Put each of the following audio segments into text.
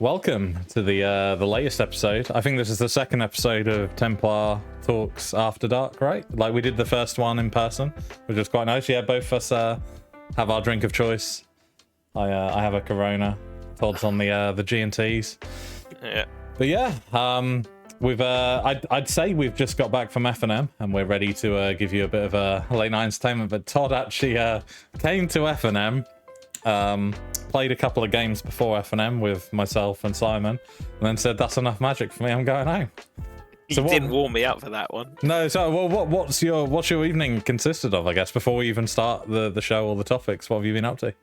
Welcome to the latest episode. I think this is the second episode of Templar Talks After Dark, right? Like we did the first one in person, which was quite nice. Yeah, both of us have our drink of choice. I have a Corona. Todd's on the G&Ts. Yeah. But yeah, we've I'd say we've just got back from F&M and we're ready to give you a bit of a late night entertainment. But Todd actually came to F&M. Played a couple of games before F&M with myself and Simon, and then said, "That's enough magic for me. I'm going home." So didn't warm me up for that one. No. So, well, what's your evening consisted of? I guess before we even start the show or the topics, what have you been up to?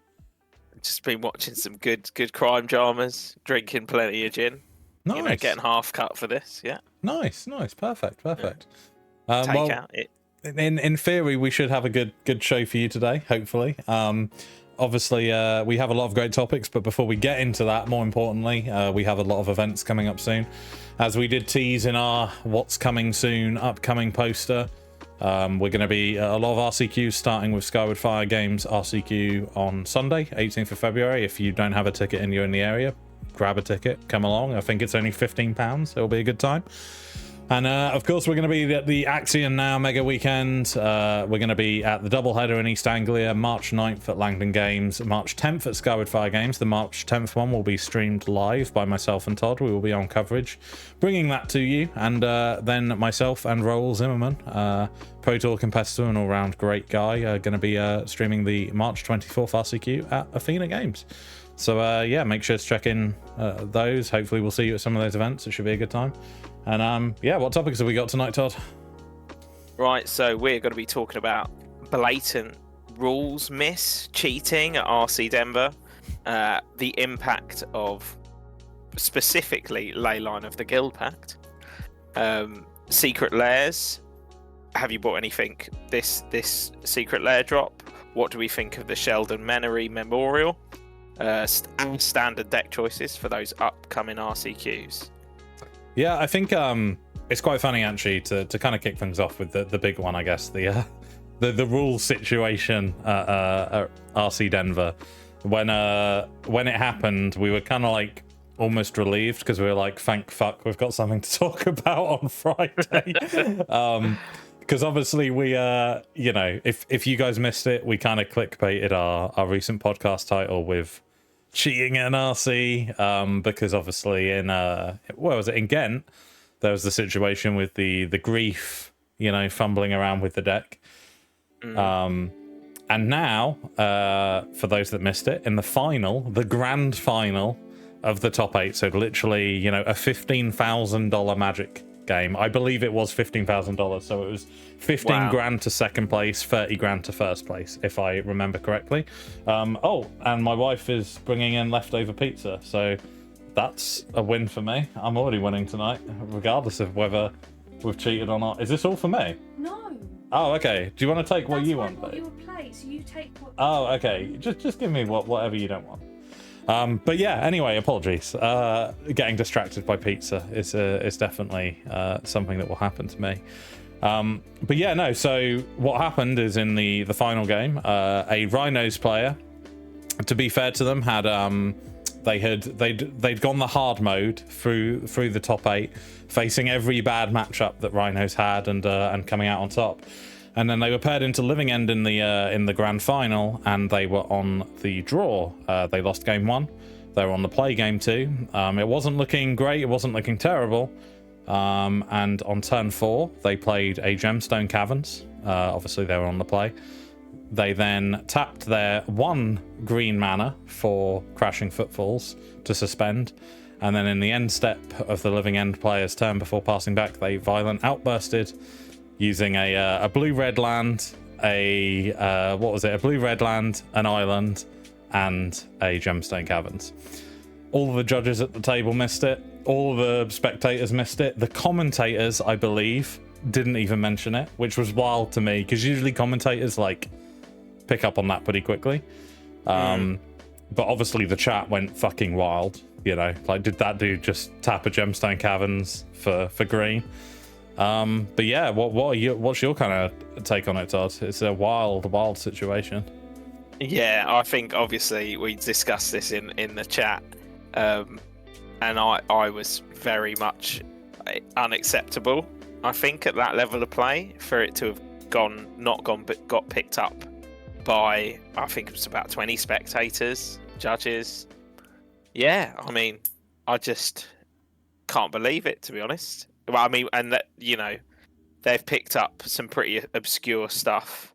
Just been watching some good crime dramas, drinking plenty of gin. Nice. You know, getting half cut for this. Yeah. Nice. Perfect. Yeah. Take out it. In theory, we should have a good show for you today. Hopefully. Obviously, we have a lot of great topics, but before we get into that, more importantly, we have a lot of events coming up soon. As we did tease in our What's Coming Soon upcoming poster, we're going to be a lot of RCQs, starting with Skyward Fire Games RCQ on Sunday, 18th of February. If you don't have a ticket and you're in the area, grab a ticket, come along. I think it's only £15. It'll be a good time. And of course, we're going to be at the Axion Now Mega Weekend. We're going to be at the Doubleheader in East Anglia, March 9th at Langdon Games, March 10th at Skyward Fire Games. The March 10th one will be streamed live by myself and Todd. We will be on coverage, bringing that to you. And then myself and Raoul Zimmerman, Pro Tour competitor and all-round great guy, are going to be streaming the March 24th RCQ at Athena Games. So yeah, make sure to check in those. Hopefully we'll see you at some of those events. It should be a good time. And yeah, what topics have we got tonight, Todd? Right, so we're going to be talking about blatant rules miss, cheating at RC Denver, the impact of specifically Leyline of the Guild Pact, secret lairs. Have you bought anything this secret lair drop? What do we think of the Sheldon Menery Memorial? And standard deck choices for those upcoming RCQs. Yeah, I think it's quite funny actually to kind of kick things off with the big one, I guess, the rule situation at RC Denver. When it happened, we were kind of like almost relieved because we were like, thank fuck, we've got something to talk about on Friday. Because obviously we you know, if you guys missed it, we kind of clickbaited our recent podcast title with cheating in RC, because obviously in where was it, in Ghent, there was the situation with the grief, you know, fumbling around with the deck. And now for those that missed it, in the grand final of the top 8, so literally, you know, a $15,000 Magic game. I believe it was $15,000, so it was 15 grand to second place, 30 grand to first place, if I remember correctly. Oh, and my wife is bringing in leftover pizza, so that's a win for me. I'm already winning tonight, regardless of whether we've cheated or not. Is this all for me? No. Oh, okay. Do you want to take what you want, babe? babe? Your plate, so you take what. Oh, okay. Just give me whatever you don't want. But yeah, anyway, apologies. Getting distracted by pizza is definitely something that will happen to me. But yeah, no, so what happened is in the final game, a Rhinos player, to be fair to them, had they'd gone the hard mode through the top 8, facing every bad matchup that Rhinos had and coming out on top. And then they were paired into Living End in the grand final, and they were on the draw. They lost game 1. They were on the play game 2. It wasn't looking great. It wasn't looking terrible. And on turn 4, they played a Gemstone Caverns. Obviously, they were on the play. They then tapped their 1 green mana for Crashing Footfalls to suspend. And then in the end step of the Living End player's turn before passing back, they violent outbursted, using a blue-red land, a blue-red land, an island, and a Gemstone Caverns. All of the judges at the table missed it. All of the spectators missed it. The commentators, I believe, didn't even mention it, which was wild to me, because usually commentators like pick up on that pretty quickly. But obviously the chat went fucking wild, you know, like, did that dude just tap a Gemstone Caverns for green? But yeah, what's your kind of take on it, Todd? It's a wild situation. Yeah, I think obviously we discussed this in the chat. and I was very much unacceptable. I think at that level of play, for it to have not gone, but got picked up by, I think it was about 20 spectators, judges. Yeah, I mean, I just can't believe it, to be honest. Well, I mean, and that, you know, they've picked up some pretty obscure stuff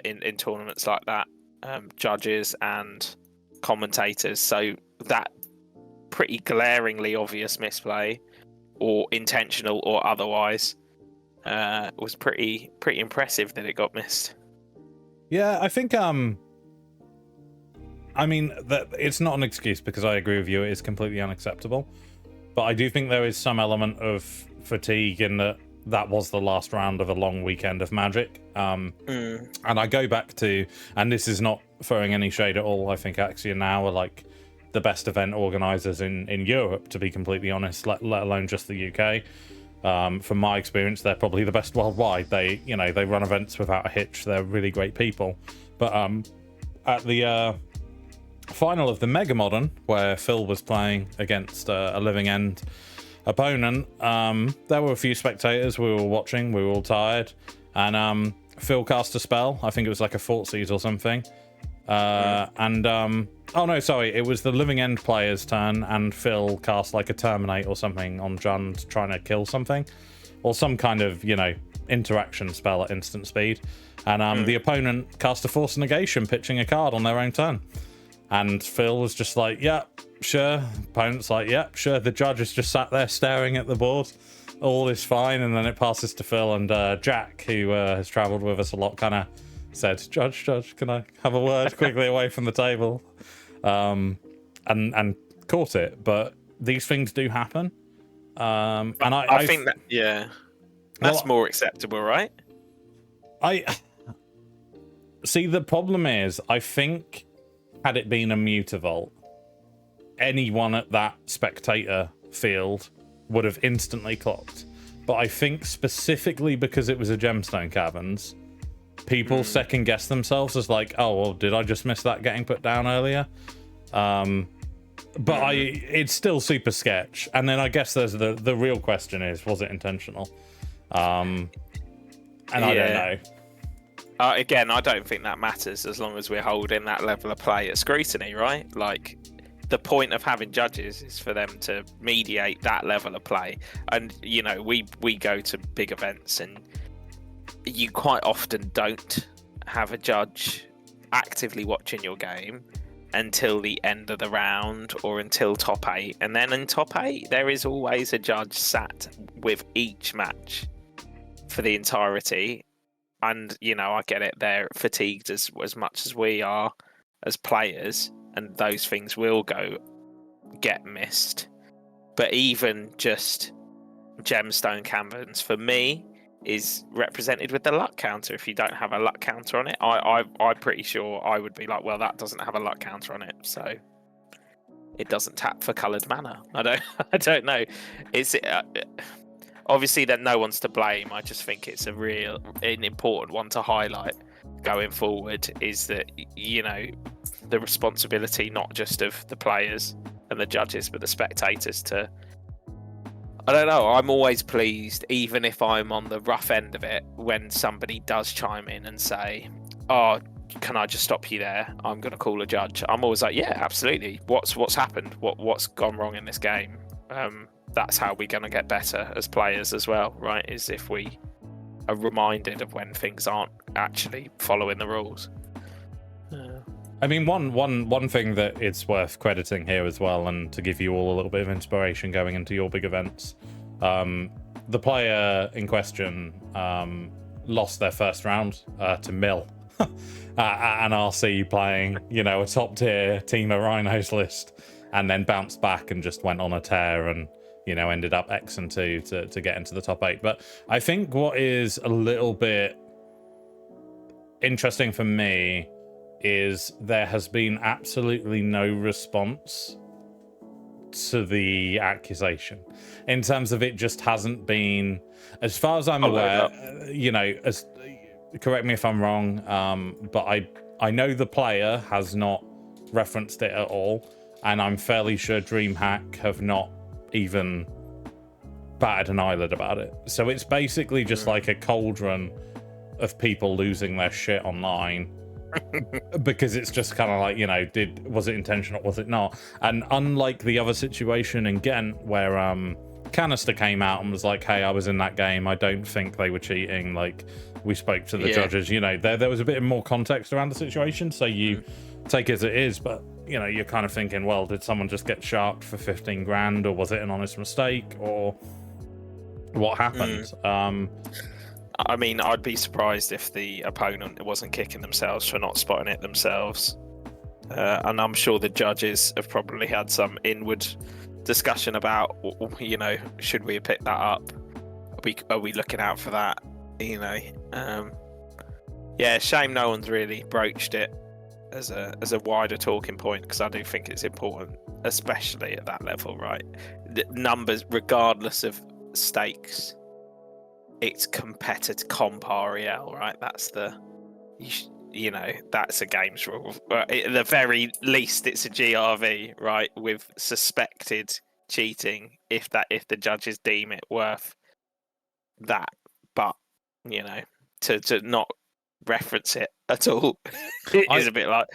in tournaments like that, judges and commentators. So that pretty glaringly obvious misplay, or intentional or otherwise, was pretty impressive that it got missed. Yeah, I think I mean, that it's not an excuse, because I agree with you, it is completely unacceptable. But I do think there is some element of fatigue in that was the last round of a long weekend of Magic. And I go back to, and this is not throwing any shade at all, I think Axia now are like the best event organisers in Europe, to be completely honest, let alone just the UK. From my experience, they're probably the best worldwide. They run events without a hitch. They're really great people. But at the final of the Mega Modern, where Phil was playing against a Living End opponent, there were a few spectators. We were all watching. We were all tired, and Phil cast a spell. I think it was like a Fortsies or something. Oh no, sorry, it was the Living End player's turn, and Phil cast like a Terminate or something on Jund, trying to kill something, or some kind of, interaction spell at instant speed. And the opponent cast a Force Negation, pitching a card on their own turn. And Phil was just like, yeah, sure. Opponent's like, yeah, sure. The judge is just sat there staring at the board. All is fine. And then it passes to Phil, and Jack, who has travelled with us a lot, kind of said, Judge, can I have a word quickly away from the table? And caught it. But these things do happen. And I think that, yeah, that's more acceptable, right? See, the problem is, I think had it been a Mutavault, anyone at that spectator field would have instantly clocked. But I think specifically because it was a Gemstone Caverns, people second guess themselves as like, oh, well, did I just miss that getting put down earlier? But it's still super sketch. And then I guess there's the real question is, was it intentional? And I don't know. Again, I don't think that matters as long as we're holding that level of play at scrutiny, right? Like, the point of having judges is for them to mediate that level of play. And, we go to big events, and you quite often don't have a judge actively watching your game until the end of the round or until top 8. And then in top 8, there is always a judge sat with each match for the entirety. And, I get it, they're fatigued as much as we are as players, and those things will get missed. But even just Gemstone Caverns, for me, is represented with the luck counter. If you don't have a luck counter on it, I'm pretty sure I would be like, well, that doesn't have a luck counter on it, so it doesn't tap for coloured mana. I don't know. It's obviously that no one's to blame. I just think it's an important one to highlight going forward, is that, the responsibility not just of the players and the judges, but the spectators to, I don't know, I'm always pleased, even if I'm on the rough end of it, when somebody does chime in and say, oh, can I just stop you there? I'm going to call a judge. I'm always like, yeah, absolutely. What's happened? What's gone wrong in this game? That's how we're going to get better as players as well, right? Is if we are reminded of when things aren't actually following the rules. I mean, one thing that it's worth crediting here as well, and to give you all a little bit of inspiration going into your big events, the player in question lost their first round to Mill at an RC playing, a top tier team of Rhinos list, and then bounced back and just went on a tear and ended up X and 2 to get into the top 8. But I think what is a little bit interesting for me is there has been absolutely no response to the accusation, in terms of it just hasn't been, as far as I'm aware, as correct me if I'm wrong, but I know the player has not referenced it at all. and I'm fairly sure DreamHack have not even batted an eyelid about it. So it's basically just like a cauldron of people losing their shit online because it's just kind of like, you know, was it intentional, was it not? And unlike the other situation in Ghent where Canister came out and was like, hey, I was in that game, I don't think they were cheating, like we spoke to the judges, you know, there was a bit more context around the situation, so you take it as it is, but you know, you're kind of thinking, well, did someone just get sharked for 15 grand, or was it an honest mistake, or what happened? I mean, I'd be surprised if the opponent wasn't kicking themselves for not spotting it themselves. And I'm sure the judges have probably had some inward discussion about, you know, should we have picked that up? Are we looking out for that? You know, yeah, shame no one's really broached it as a wider talking point, because I do think it's important, especially at that level, right? The numbers, regardless of stakes, it's competitive comp REL, right? That's the, you know, that's a games rule. At the very least, it's a GRV, right? With suspected cheating, if the judges deem it worth that. But you know, to not reference it at all is a bit like,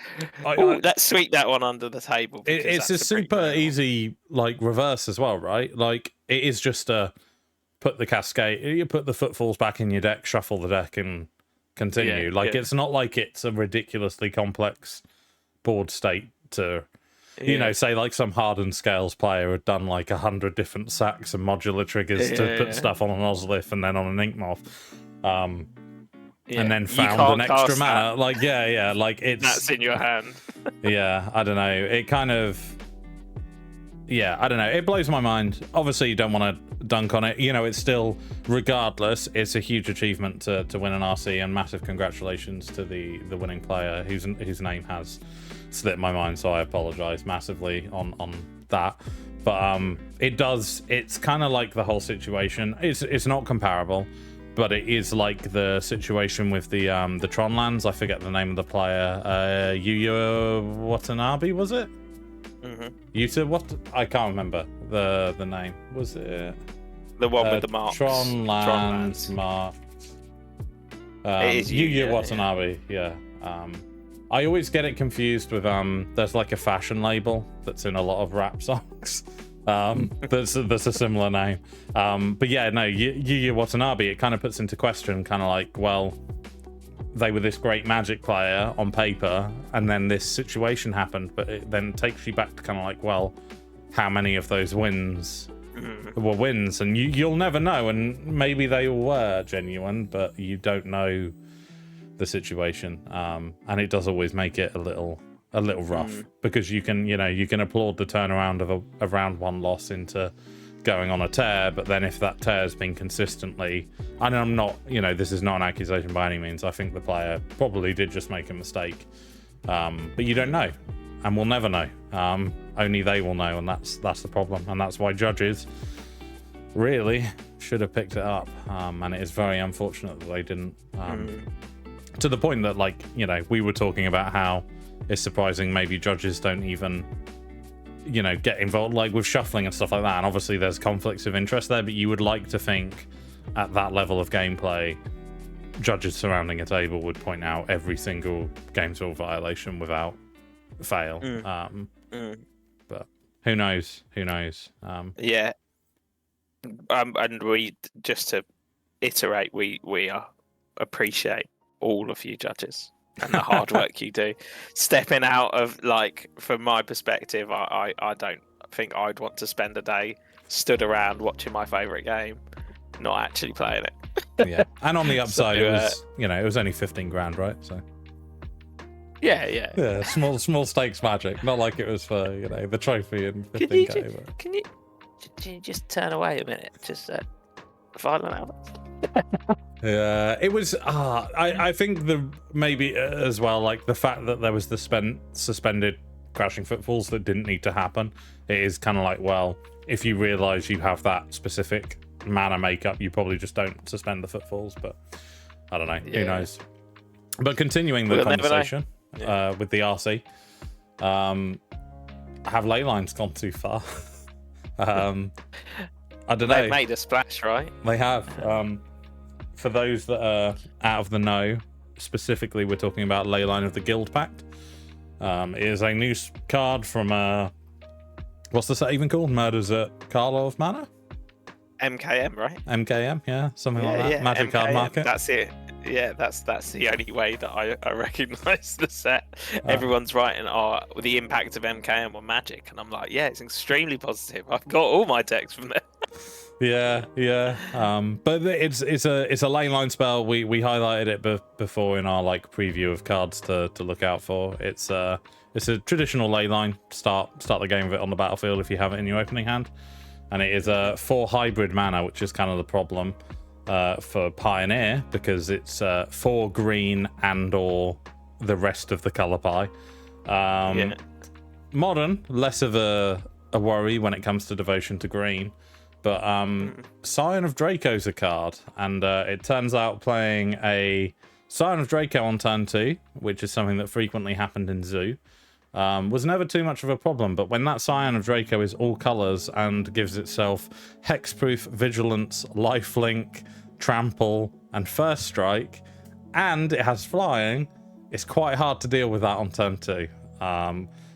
let's sweep that one under the table. It's a super easy like reverse as well, right? Like it is just a put the cascade, you put the footfalls back in your deck, shuffle the deck, and continue. It's not like it's a ridiculously complex board state to, you know, say like some hardened scales player had done like 100 different sacks and modular triggers to put stuff on an Ozlith and then on an Inkmoth. And then found an extra mana. Like, like it's that's in your hand. Yeah, I don't know. It kind of, I don't know. It blows my mind. Obviously, you don't want to dunk on it. You know, it's still, regardless, it's a huge achievement to win an RC, and massive congratulations to the winning player whose name has slipped my mind. So I apologize massively on that. But it's kind of like the whole situation. It's not comparable. But it is like the situation with the Tron lands. I forget the name of the player. Yuya Watanabe, was it? Yuta, what? I can't remember the name. Was it the one with the marks? Tron lands marked. Yuya Watanabe. Yeah. I always get it confused with there's like a fashion label that's in a lot of rap songs. That's a similar name. But yeah, no, Yuya Watanabe, it kind of puts into question, kind of like, well, they were this great Magic player on paper, and then this situation happened, but it then takes you back to kind of like, well, how many of those wins were wins? And you'll never know, and maybe they all were genuine, but you don't know the situation. And it does always make it a little rough, because you can applaud the turnaround of a round one loss into going on a tear, but then if that tear has been consistently, and I'm not, this is not an accusation by any means, I think the player probably did just make a mistake, but you don't know, and we'll never know. Only they will know, and that's the problem, and that's why judges really should have picked it up, and it is very unfortunate that they didn't, to the point that, like, we were talking about how it's surprising maybe judges don't even, get involved, like with shuffling and stuff like that. And obviously there's conflicts of interest there, but you would like to think at that level of gameplay, judges surrounding a table would point out every single games rule violation without fail. But who knows? Yeah. And we, just to iterate, we appreciate all of you judges and the hard work you do. Stepping out of, like, from my perspective, I don't think I'd want to spend a day stood around watching my favourite game, not actually playing it. Yeah. And on the upside, it was, it was only 15 grand, right? So yeah, small stakes Magic, not like it was for, the trophy and 15k. Can you just turn away a minute? Just violent Alex. Yeah, it was. I think maybe as well, like the fact that there was the suspended crashing footfalls that didn't need to happen. It is kind of like, well, if you realise you have that specific mana makeup, you probably just don't suspend the footfalls. But I don't know. Yeah. Who knows? But continuing the conversation with the RC, have ley lines gone too far? I don't know. They've made a splash, right? They have. For those that are out of the know, specifically, we're talking about Leyline of the Guild Pact. It is a new card from what's the set even called? Murders at Karlov Manor? MKM, right? MKM, yeah, something like that. Magic MKM, Card Market. That's it. Yeah, that's the only way that I recognise the set. Everyone's writing, the impact of MKM on Magic, and I'm like, yeah, it's extremely positive. I've got all my decks from there. Yeah. But it's a lane line spell. We highlighted it before in our like preview of cards to look out for. It's a traditional ley line. Start the game with it on the battlefield if you have it in your opening hand, and it is a 4 hybrid mana, which is kind of the problem for Pioneer, because it's 4 green and or the rest of the color pie. Modern, less of a worry when it comes to devotion to green. But Scion of Draco's a card, and it turns out playing a Scion of Draco on turn 2, which is something that frequently happened in Zoo, was never too much of a problem. But when that Scion of Draco is all colors and gives itself hexproof, vigilance, lifelink, trample, and first strike, and it has flying, it's quite hard to deal with that on turn 2.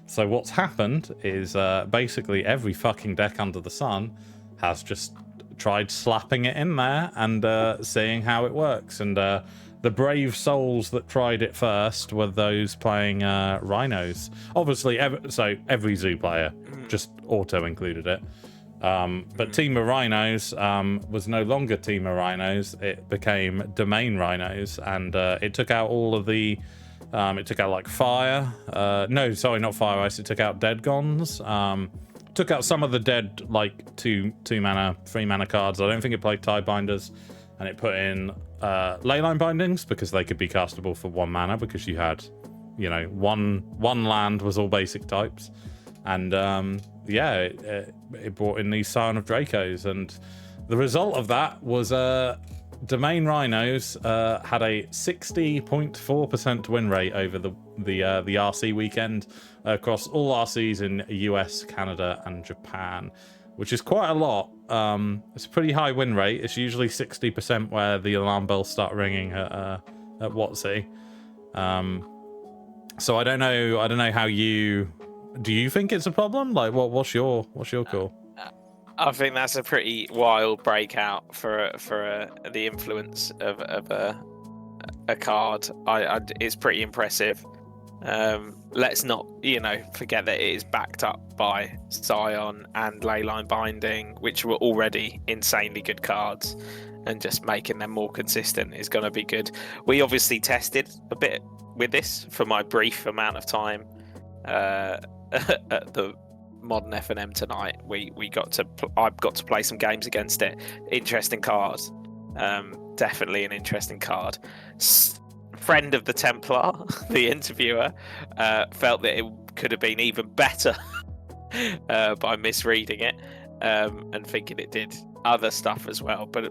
So what's happened is basically every fucking deck under the sun has just tried slapping it in there and seeing how it works. And the brave souls that tried it first were those playing Rhinos. Obviously, every Zoo player just auto included it. But Team of Rhinos was no longer Team of Rhinos. It became Domain Rhinos, and it took out all of the... it took out like Fire. No, sorry, not Fire Ice. It took out Dead Gons. Took out some of the dead, like, 2 mana, 3 mana cards. I don't think it played Tidebinders. And it put in Leyline Bindings, because they could be castable for 1 mana, because you had, one land was all basic types. And, it brought in these Scion of Dracos. And the result of that was Domain Rhinos had a 60.4% win rate over the RC weekend across all RCs in US, Canada, and Japan, which is quite a lot. It's a pretty high win rate. It's usually 60% where the alarm bells start ringing at WotC. So I don't know how do you think it's a problem? Like, what's your call? I think that's a pretty wild breakout for the influence of a card. It's pretty impressive. Let's not, forget that it is backed up by Scion and Leyline Binding, which were already insanely good cards, and just making them more consistent is going to be good. We obviously tested a bit with this for my brief amount of time at the Modern F&M tonight. I got to play some games against it. Interesting card. Definitely an interesting card. Friend of the Templar, the interviewer, felt that it could have been even better by misreading it and thinking it did other stuff as well. But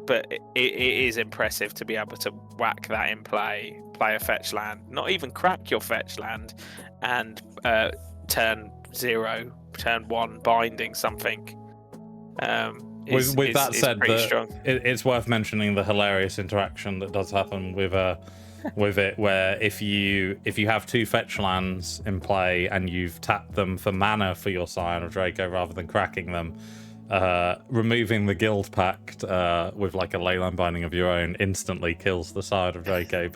it is impressive to be able to whack that in play a fetch land, not even crack your fetch land, and turn 0, turn 1 binding something. With that said, it's worth mentioning the hilarious interaction that does happen with it, where if you have 2 fetch lands in play and you've tapped them for mana for your Scion of Draco rather than cracking them, removing the Guild Pact with like a Leyline Binding of your own instantly kills the Scion of Draco.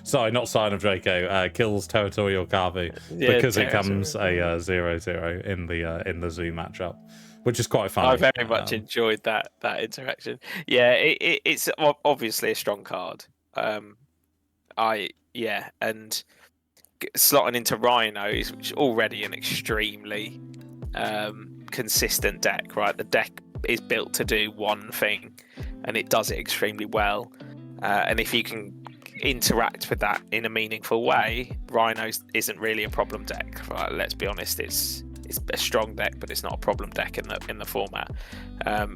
Sorry, not Scion of Draco. Kills Territorial Kavu because it comes a 0/0 in the Zoo matchup, which is quite funny. I very much enjoyed that interaction. Yeah, it's obviously a strong card. And slotting into Rhinos, which is already an extremely consistent deck, right? The deck is built to do one thing, and it does it extremely well. And if you can interact with that in a meaningful way, Rhinos isn't really a problem deck, right? Let's be honest, it's a strong deck, but it's not a problem deck in the format.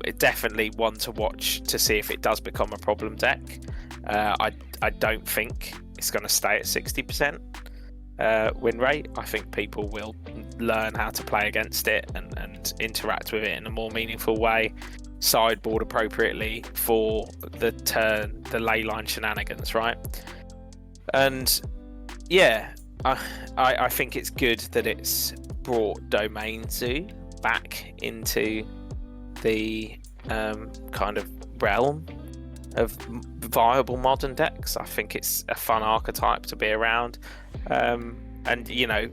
It definitely one to watch to see if it does become a problem deck. I don't think it's going to stay at 60%. win rate. I think people will learn how to play against it and interact with it in a more meaningful way, sideboard appropriately for the leyline shenanigans, right? And yeah, I think it's good that it's brought Domain Zoo back into the kind of realm of viable modern decks. I think it's a fun archetype to be around, and you know,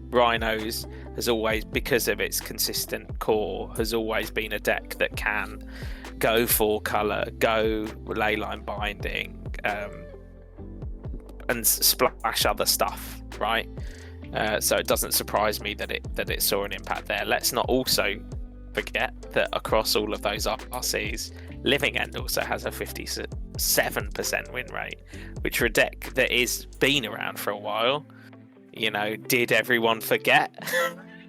Rhinos has always, because of its consistent core, has always been a deck that can go 4-color, go leyline binding, and splash other stuff, right? So it doesn't surprise me that it saw an impact there. Let's not also forget that across all of those RCs, Living End also has a 57% win rate, which for a deck that is been around for a while, you know, did everyone forget?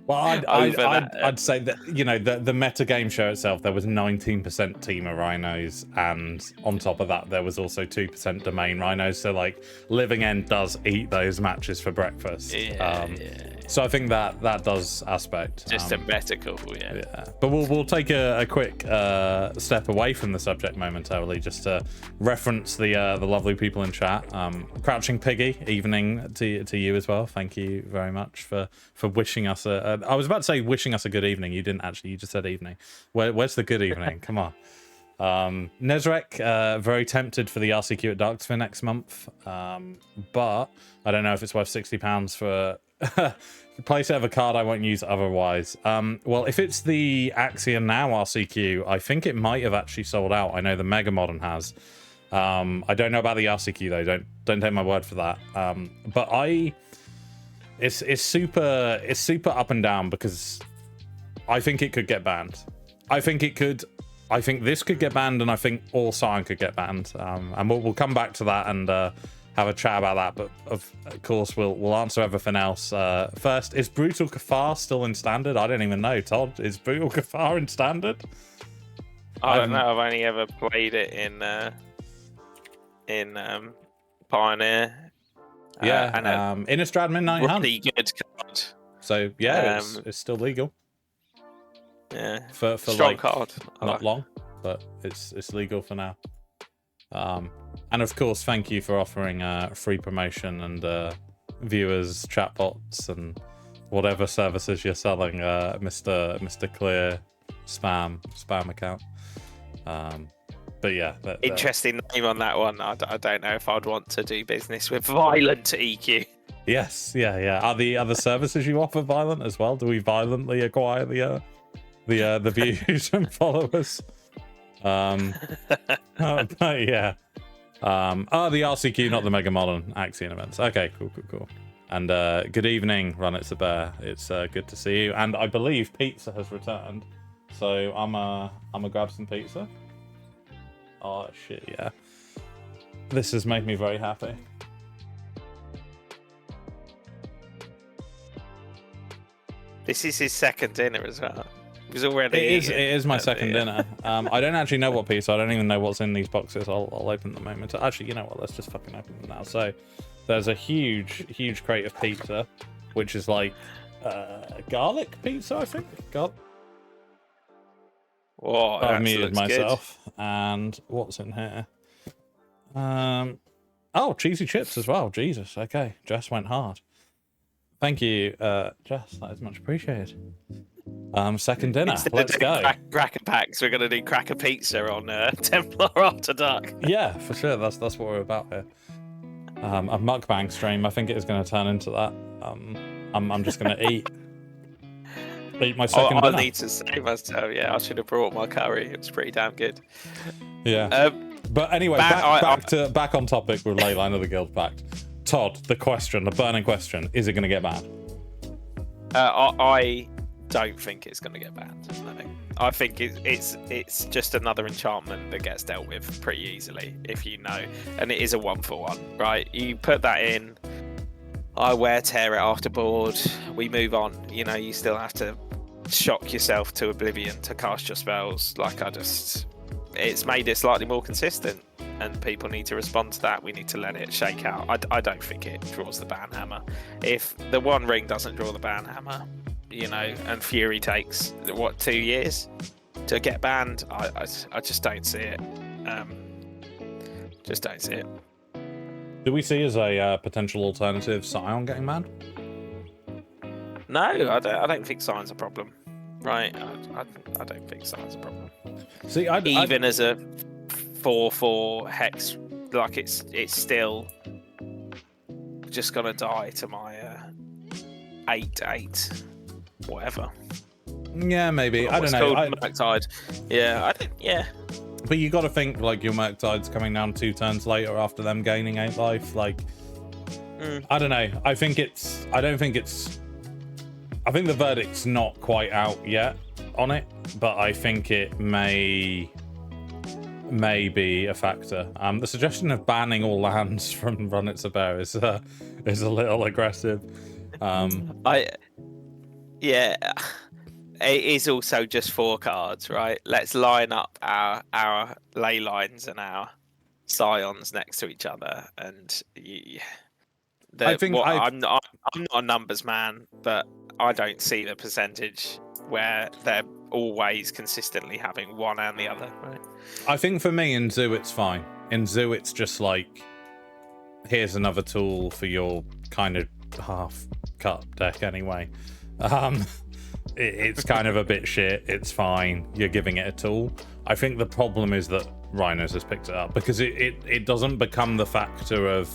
Well, I'd say that, you know, the meta game show itself, there was 19% team of Rhinos, and on top of that, there was also 2% domain Rhinos. So, like, Living End does eat those matches for breakfast. So I think that does aspect. Just a metacal, yeah. But we'll take a quick step away from the subject momentarily, just to reference the lovely people in chat. Crouching Piggy, evening to you as well. Thank you very much for wishing us I was about to say wishing us a good evening. You didn't actually. You just said evening. Where's the good evening? Come on. Nezrek, very tempted for the RCQ at Darksphere next month, but I don't know if it's worth £60 for place it of a card I won't use otherwise. Well, if it's the Axia Now RCQ, I think it might have actually sold out. I know the Mega Modern has. I don't know about the RCQ though. Don't take my word for that. But it's super up and down, because I think it could get banned. I think this could get banned, and I think all Scion could get banned. And we'll come back to that and have a chat about that. But of course, we'll answer everything else. First, is Brutal Cathar still in Standard? I don't even know. Todd, is Brutal Cathar in Standard? I don't know. I've only ever played it in Pioneer. Yeah, Innistrad Midnight Hunt. Really good card. So yeah, it's still legal. Yeah, for strong like card. Not long, but it's legal for now. And of course, thank you for offering free promotion and viewers, chatbots, and whatever services you're selling, Mr. Clear spam account. But yeah, interesting name on that one. I don't know if I'd want to do business with Violent EQ. Yes, yeah. Are the other services you offer violent as well? Do we violently acquire the views and followers? But yeah. The RCQ, not the Mega Modern Axion events. Okay, cool. And good evening, Run It's a Bear. It's good to see you. And I believe pizza has returned, so I'm gonna grab some pizza. Oh shit, yeah. This has made me very happy. This is his second dinner as well. He's already. It is my second dinner. I don't actually know what pizza. I don't even know what's in these boxes. I'll open them moment. Actually, you know what? Let's just fucking open them now. So, there's a huge crate of pizza, which is like garlic pizza, I think. Whoa, I've muted myself. Good. And what's in here? Oh, cheesy chips as well. Jesus. Okay, Jess went hard. Thank you, Jess. That is much appreciated. Second dinner. Let's go. Cracker packs. We're gonna do cracker pizza on Templar After Dark. Yeah, for sure. That's what we're about here. A mukbang stream. I think it is going to turn into that. I'm just going to eat my second dinner. I need to say myself. Yeah, I should have brought my curry. It was pretty damn good. Yeah. But anyway, back on topic with Leyline of the Guild Pact. Todd, the burning question: is it going to get banned? I don't think it's going to get banned. No. I think it's just another enchantment that gets dealt with pretty easily, if you know. And it is a 1-for-1, right? You put that in, I wear tear it after board, we move on. You know, you still have to shock yourself to oblivion to cast your spells. It's made it slightly more consistent. and people need to respond to that. We need to let it shake out. I don't think it draws the ban hammer. If the One Ring doesn't draw the ban hammer, and Fury takes 2 years to get banned, I just don't see it. Just don't see it. Do we see as a potential alternative Scion getting banned? No, I don't think Scion's a problem. Right? I don't think Scion's a problem. See, even as a 4/4 hex, like it's still just gonna die to my 8/8 whatever. Yeah, maybe. I don't know. Murktide. Yeah, I think. Yeah. But you got to think like your Murktide's coming down 2 turns later after them gaining 8 life. Like, I don't know. I think the verdict's not quite out yet on it, but I think it may be a factor. The suggestion of banning all lands from Run It to Bear is a little aggressive. It is also just 4 cards, right? Let's line up our ley lines and our Scions next to each other, and I'm not a numbers man, but I don't see the percentage where they're always consistently having one and the other, right? I think for me in Zoo it's fine. In Zoo it's just like, here's another tool for your kind of half-cut deck anyway. It's kind of a bit shit. It's fine. You're giving it a tool. I think the problem is that Rhinos has picked it up because it doesn't become the factor of...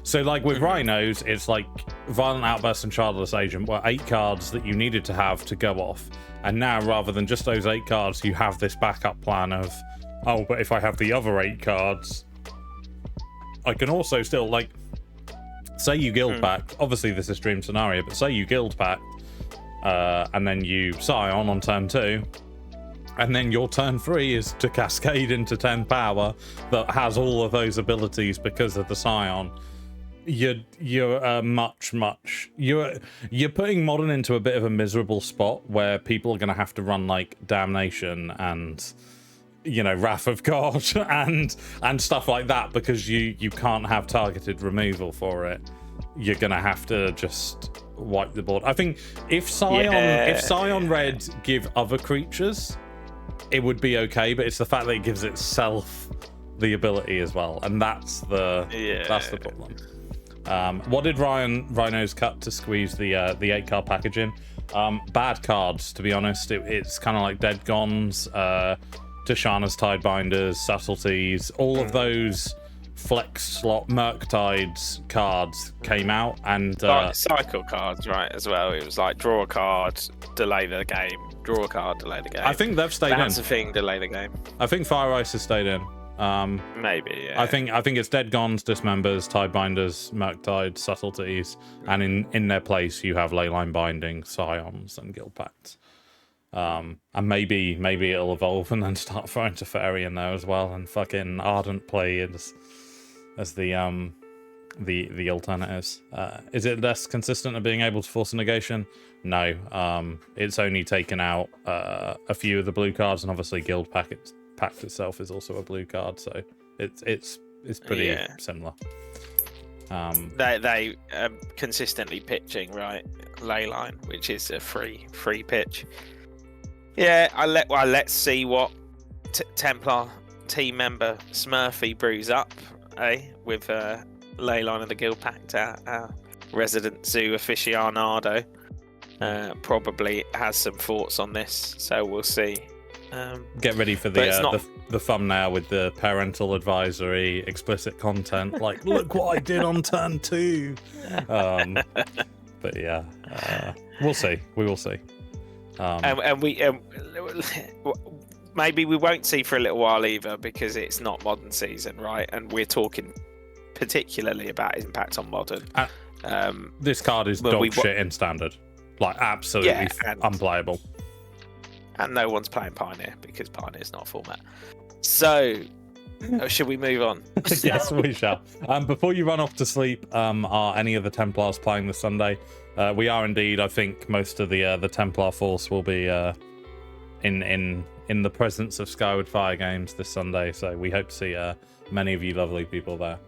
So like with Rhinos, it's like Violent Outburst and Childless Agent were 8 cards that you needed to have to go off. And now rather than just those 8 cards, you have this backup plan of, oh, but if I have the other 8 cards, I can also still, like, say you guild pack. Obviously this is dream scenario, but say you guild pack, and then you Scion on turn 2, and then your turn 3 is to cascade into 10 power that has all of those abilities because of the Scion. You're putting Modern into a bit of a miserable spot where people are going to have to run like Damnation and Wrath of God and stuff like that because you can't have targeted removal for it. You're going to have to just wipe the board. I think if Scion Red give other creatures, it would be okay, but it's the fact that it gives itself the ability as well, and that's the problem. What did Rhinos cut to squeeze the 8-card package in? Bad cards, to be honest. It's kind of like Dead Gones, Tishana's Tidebinders, Subtleties, all of those flex slot Murktides cards came out, and cycle cards, right, as well. It was like draw a card, delay the game, draw a card, delay the game. I think they've stayed in. That's the thing, delay the game. I think Fire Ice has stayed in. Maybe, yeah. I think it's Dead Gones, Dismembers, Tidebinders, Murktides, Subtleties, and in their place you have Leyline Binding, Scions, and Guild Pacts. And maybe it'll evolve and then start throwing Teferi in there as well, and fucking Ardent play as the alternatives. Is it less consistent at being able to force a negation? No. It's only taken out a few of the blue cards, and obviously Guild Pact itself is also a blue card, so it's pretty similar. They consistently pitching, right, Leyline, which is a free pitch. Yeah, let's see what Templar team member Smurfy brews up, with Leyline and the Guild Pact. Our resident zoo aficionado probably has some thoughts on this, so we'll see. Get ready for the thumbnail with the parental advisory, explicit content, like, look what I did on turn 2. But yeah, we'll see. We will see. And we maybe we won't see for a little while either, because it's not Modern season, right? And we're talking particularly about impact on Modern. This card is dog shit in Standard, like absolutely unplayable. And no one's playing Pioneer because Pioneer is not a format. So, should we move on? Yes, we shall. Before you run off to sleep, are any of the Templars playing this Sunday? We are indeed. I think most of the Templar force will be in in the presence of Skyward Fire Games this Sunday. So we hope to see many of you lovely people there.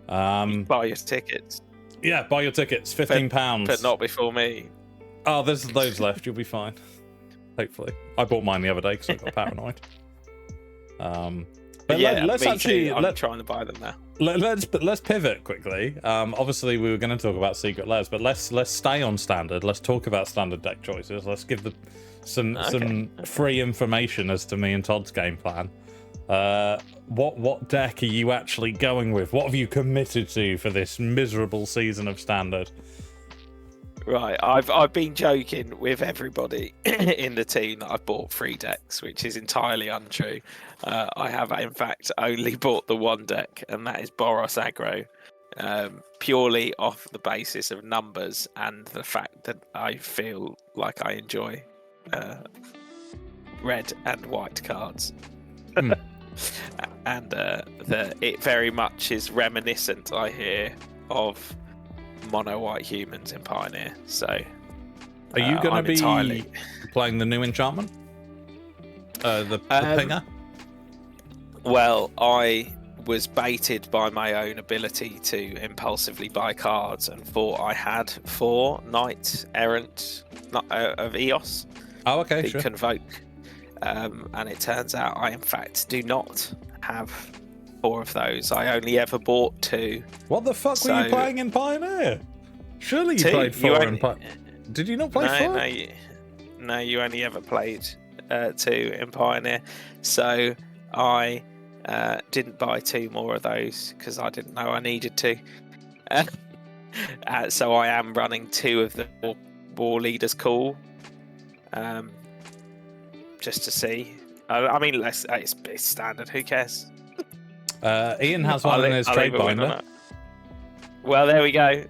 Buy your tickets. Yeah, buy your tickets, £15. But not before me. Oh, there's loads left. You'll be fine. Hopefully. I bought mine the other day because I got paranoid. But yeah, let's actually. I'm trying to buy them now. Let's pivot quickly. Obviously, we were going to talk about Secret Lairs, but let's stay on standard. Let's talk about standard deck choices. Let's give some free information as to me and Todd's game plan. What deck are you actually going with? What have you committed to for this miserable season of standard? Right, I've been joking with everybody in the team that I've bought 3 decks, which is entirely untrue. I have, in fact, only bought the 1 deck, and that is Boros Aggro, purely off the basis of numbers and the fact that I feel like I enjoy red and white cards. And it very much is reminiscent, I hear, of mono white humans in Pioneer. So are you going to be playing the new enchantment, the pinger? Well, I was baited by my own ability to impulsively buy cards and thought I had 4 Knights Errant of Eos. Oh, okay, the sure. Convoke, and it turns out I in fact do not have 4 of those. I only ever bought 2. What the fuck were you playing in Pioneer? Surely you played 4 in Pioneer. Did you not play 4? No, you only ever played 2 in Pioneer. So I didn't buy 2 more of those because I didn't know I needed to. So I am running 2 of the War Leaders Call, just to see. I mean, it's standard. Who cares? Ian has one in his trade binder. Well, there we go.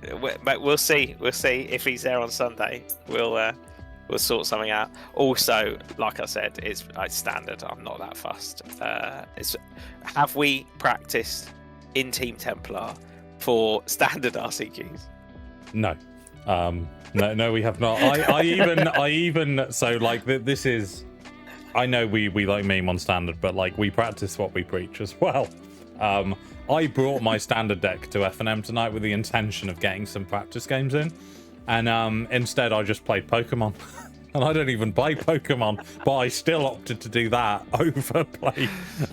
We'll see. We'll see if he's there on Sunday. We'll sort something out. Also, like I said, it's standard. I'm not that fussed. Have we practiced in Team Templar for standard RCQs? No. No, we have not. I even so like this is. I know we like meme on standard, but like we practice what we preach as well. I brought my standard deck to F&M tonight with the intention of getting some practice games in, and instead I just played Pokemon. And I don't even play Pokemon, but I still opted to do that over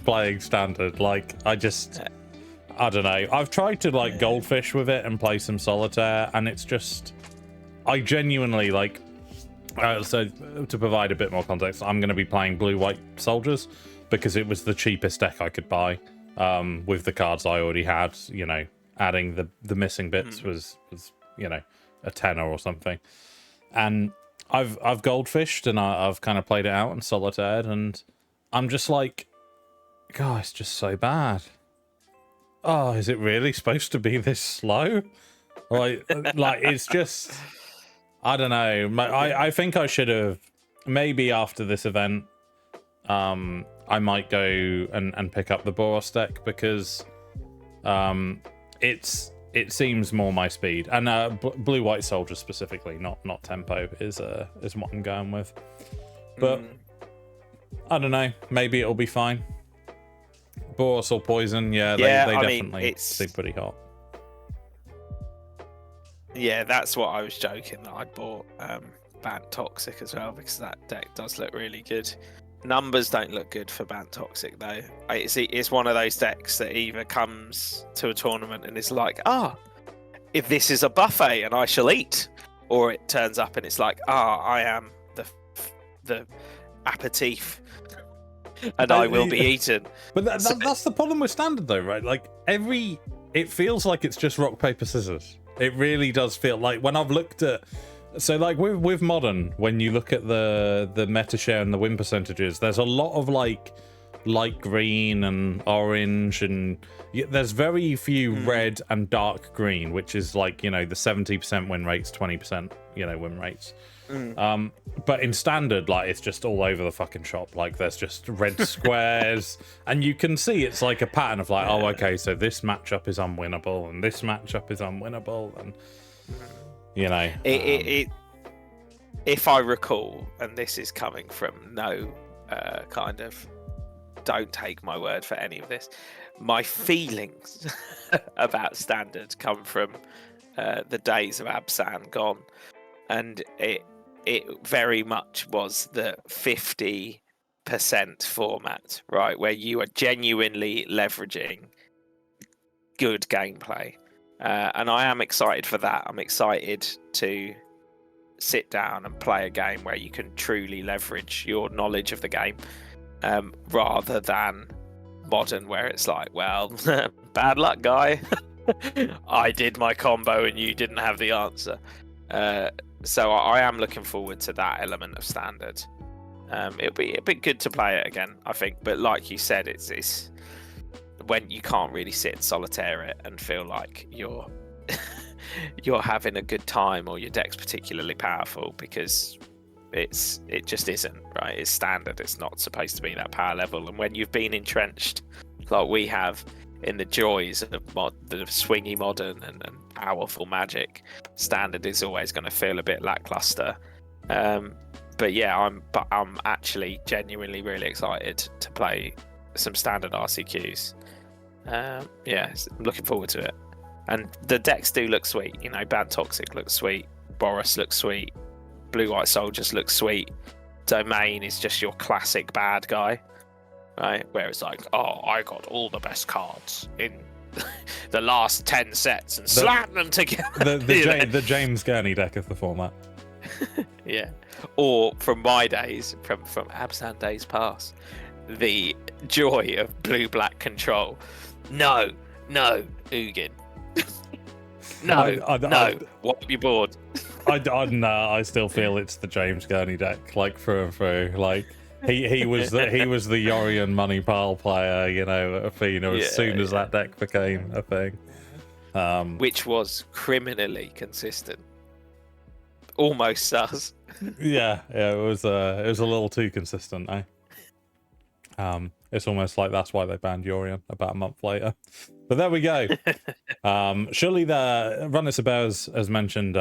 playing standard. Like, I don't know. I've tried to like goldfish with it and play some solitaire, and it's just, I genuinely like. So to provide a bit more context, I'm going to be playing blue-white soldiers because it was the cheapest deck I could buy with the cards I already had. You know, adding the missing bits was a tenner or something, and I've goldfished and I've kind of played it out and solitaired, and I'm just like, God, it's just so bad. Oh, is it really supposed to be this slow? Like it's just, I don't know. I think I should have, maybe after this event, I might go and pick up the Boros deck because it seems more my speed, and blue-white soldier specifically, not tempo, is what I'm going with. But I don't know. Maybe it'll be fine. Boros or poison, they definitely seem pretty hot. Yeah, that's what I was joking that I'd bought Bant Toxic as well, because that deck does look really good. Numbers don't look good for Bant Toxic though. It's one of those decks that either comes to a tournament and is like, if this is a buffet and I shall eat, or it turns up and it's like, I am the aperitif and I will be eaten. But that's the problem with standard though, right? Like it feels like it's just rock paper scissors. It really does feel like when I've looked at. So like with modern, when you look at the meta share and the win percentages, there's a lot of like light green and orange, and there's very few red and dark green, which is like, the 70% win rates, 20% win rates. But in standard, like, it's just all over the fucking shop. Like, there's just red squares, and you can see it's like a pattern of like, okay, so this matchup is unwinnable and this matchup is unwinnable, and if I recall, and this is coming from no kind of, don't take my word for any of this. My feelings about Standard come from the days of Absan gone, and it very much was the 50% format, right, where you are genuinely leveraging good gameplay, and I am excited for that. I'm excited to sit down and play a game where you can truly leverage your knowledge of the game, rather than modern, where it's like, well, bad luck, guy. I did my combo and you didn't have the answer. So I am looking forward to that element of Standard. It'll be a bit good to play it again, I think. But like you said, it's when you can't really sit and solitaire it and feel like you're you're having a good time, or your deck's particularly powerful, because it just isn't, right? It's Standard. It's not supposed to be that power level. And when you've been entrenched like we have in the joys of the swingy modern and powerful Magic, Standard is always going to feel a bit lackluster. But yeah, I'm actually genuinely really excited to play some Standard RCQs. Yeah, I'm looking forward to it. And the decks do look sweet. You know, Bad Toxic looks sweet. Boros looks sweet. Blue White Soldiers looks sweet. Domain is just your classic bad guy, right? Where it's like, oh, I got all the best cards in the last 10 sets and slam them together. The James Gurney deck of the format. Yeah. Or from my days, from Absan days past, the joy of blue-black control. No, Ugin. No. Wipe your board. I still feel it's the James Gurney deck, like through and through. Like he was the Yorion money pile player, you know, at Athena as soon as that deck became a thing. Which was criminally consistent. Almost sus. Yeah, it was a little too consistent, eh? It's almost like that's why they banned Yorion about a month later. But there we go. Surely the Runner Bears has mentioned,